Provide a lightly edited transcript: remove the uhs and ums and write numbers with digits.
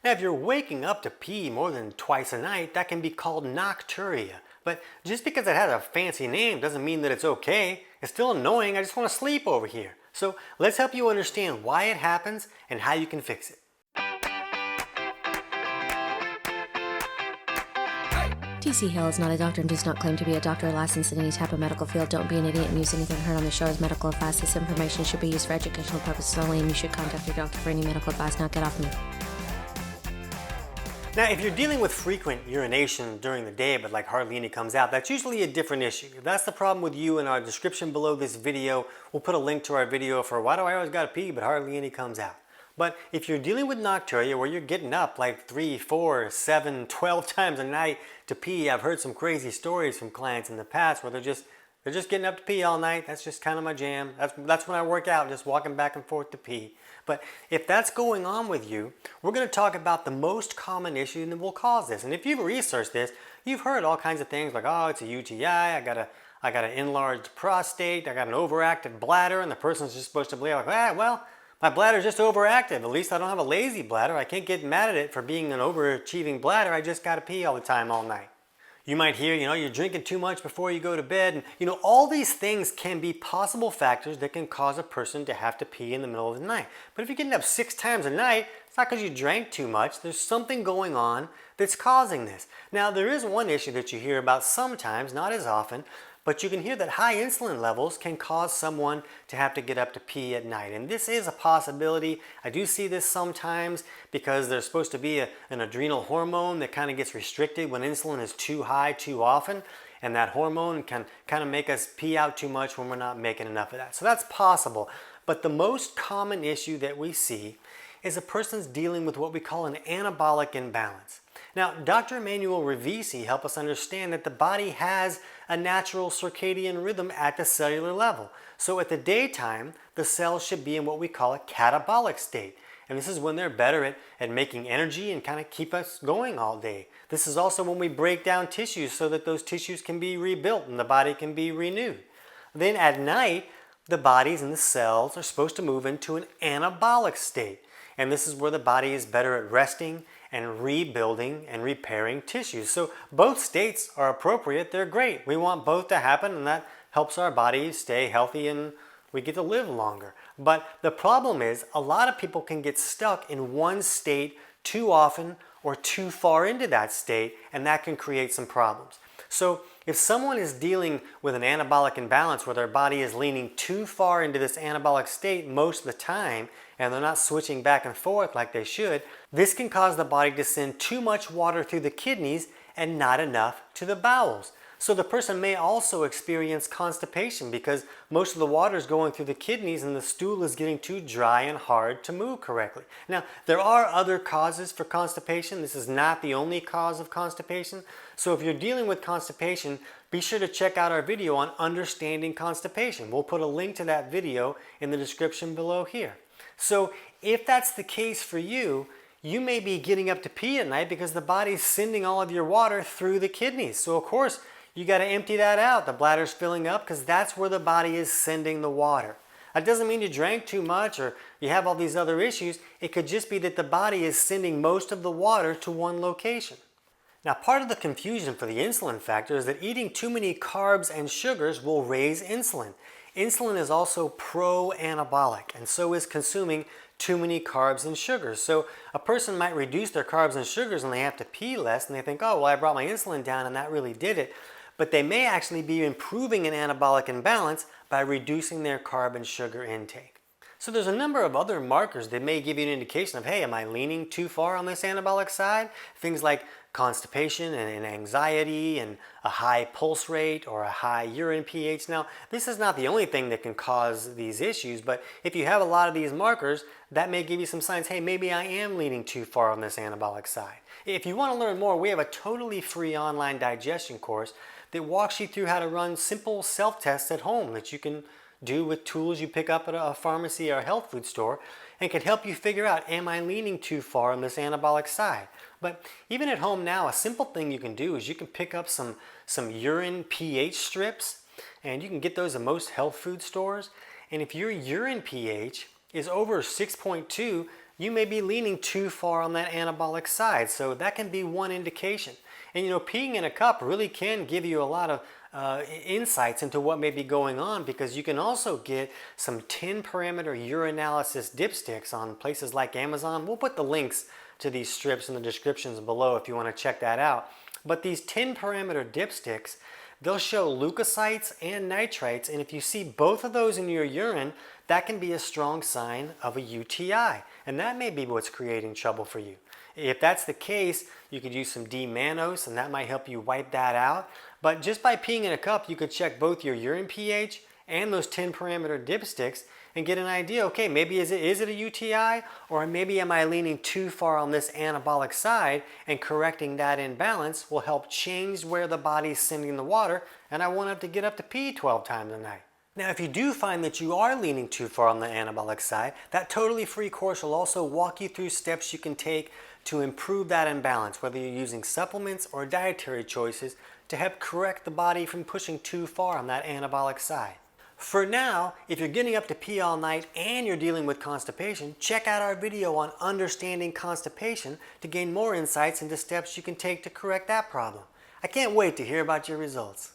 Now, if you're waking up to pee more than twice a night, that can be called nocturia. But just because it has a fancy name doesn't mean that it's okay. It's still annoying. I just want to sleep over here. So let's help you understand why it happens and how you can fix it. TC Hale is not a doctor and does not claim to be a doctor or licensed in any type of medical field. Don't be an idiot and use anything heard on the show as medical advice. This information should be used for educational purposes only, and you should contact your doctor for any medical advice. Now get off me. Now, if you're dealing with frequent urination during the day, but like hardly any comes out, that's usually a different issue. If that's the problem with you, in our description below this video, we'll put a link to our video for why do I always gotta pee, but hardly any comes out. But if you're dealing with nocturia, where you're getting up like 3, 4, 7, 12 times a night to pee, I've heard some crazy stories from clients in the past where they're just getting up to pee all night. That's just kind of my jam. That's when I work out, just walking back and forth to pee. But if that's going on with you, we're going to talk about the most common issue that will cause this. And if you've researched this, you've heard all kinds of things like, oh, it's a UTI, I got an enlarged prostate, I got an overactive bladder, and the person's just supposed to believe like, well, my bladder's just overactive. At least I don't have a lazy bladder. I can't get mad at it for being an overachieving bladder. I just got to pee all the time, all night. You might hear, you're drinking too much before you go to bed. And, all these things can be possible factors that can cause a person to have to pee in the middle of the night. But if you're getting up 6 times a night, it's not because you drank too much. There's something going on that's causing this. Now, there is one issue that you hear about sometimes, not as often, but you can hear that high insulin levels can cause someone to have to get up to pee at night. And this is a possibility. I do see this sometimes because there's supposed to be an adrenal hormone that kind of gets restricted when insulin is too high too often. And that hormone can kind of make us pee out too much when we're not making enough of that. So that's possible. But the most common issue that we see is a person's dealing with what we call an anabolic imbalance. Now, Dr. Emmanuel Ravisi helped us understand that the body has a natural circadian rhythm at the cellular level. So at the daytime, the cells should be in what we call a catabolic state. And this is when they're better at making energy and kind of keep us going all day. This is also when we break down tissues so that those tissues can be rebuilt and the body can be renewed. Then at night, the bodies and the cells are supposed to move into an anabolic state. And this is where the body is better at resting and rebuilding and repairing tissues. So both states are appropriate. They're great. We want both to happen, and that helps our bodies stay healthy and we get to live longer. But the problem is a lot of people can get stuck in one state too often or too far into that state, and that can create some problems. So if someone is dealing with an anabolic imbalance where their body is leaning too far into this anabolic state most of the time, and they're not switching back and forth like they should, this can cause the body to send too much water through the kidneys and not enough to the bowels. So the person may also experience constipation because most of the water is going through the kidneys and the stool is getting too dry and hard to move correctly. Now, there are other causes for constipation. This is not the only cause of constipation. So if you're dealing with constipation, be sure to check out our video on understanding constipation. We'll put a link to that video in the description below here. So if that's the case for you, you may be getting up to pee at night because the body's sending all of your water through the kidneys. So of course, you got to empty that out. The bladder's filling up because that's where the body is sending the water. That doesn't mean you drank too much or you have all these other issues. It could just be that the body is sending most of the water to one location. Now, part of the confusion for the insulin factor is that eating too many carbs and sugars will raise insulin. Insulin is also pro-anabolic, and so is consuming too many carbs and sugars. So a person might reduce their carbs and sugars and they have to pee less, and they think, oh, well, I brought my insulin down and that really did it. But they may actually be improving an anabolic imbalance by reducing their carb and sugar intake. So there's a number of other markers that may give you an indication of, hey, am I leaning too far on this anabolic side? Things like constipation and anxiety and a high pulse rate or a high urine pH. Now, this is not the only thing that can cause these issues, but if you have a lot of these markers, that may give you some signs, hey, maybe I am leaning too far on this anabolic side. If you want to learn more, we have a totally free online digestion course that walks you through how to run simple self-tests at home that you can do with tools you pick up at a pharmacy or a health food store, and can help you figure out, am I leaning too far on this anabolic side? But even at home now, a simple thing you can do is you can pick up some urine pH strips, and you can get those at most health food stores. And if your urine pH is over 6.2, you may be leaning too far on that anabolic side. So that can be one indication. And peeing in a cup really can give you a lot of insights into what may be going on, because you can also get some 10-parameter urinalysis dipsticks on places like Amazon. We'll put the links to these strips in the descriptions below if you want to check that out. But these 10-parameter dipsticks, they'll show leukocytes and nitrites, and if you see both of those in your urine, that can be a strong sign of a UTI, and that may be what's creating trouble for you. If that's the case, you could use some D-mannose, and that might help you wipe that out. But just by peeing in a cup, you could check both your urine pH and those 10-parameter dipsticks and get an idea, okay, maybe is it a UTI, or maybe am I leaning too far on this anabolic side, and correcting that imbalance will help change where the body's sending the water, and I won't have to get up to pee 12 times a night. Now, if you do find that you are leaning too far on the anabolic side, that totally free course will also walk you through steps you can take to improve that imbalance, whether you're using supplements or dietary choices to help correct the body from pushing too far on that anabolic side. For now, if you're getting up to pee all night and you're dealing with constipation, check out our video on understanding constipation to gain more insights into steps you can take to correct that problem. I can't wait to hear about your results.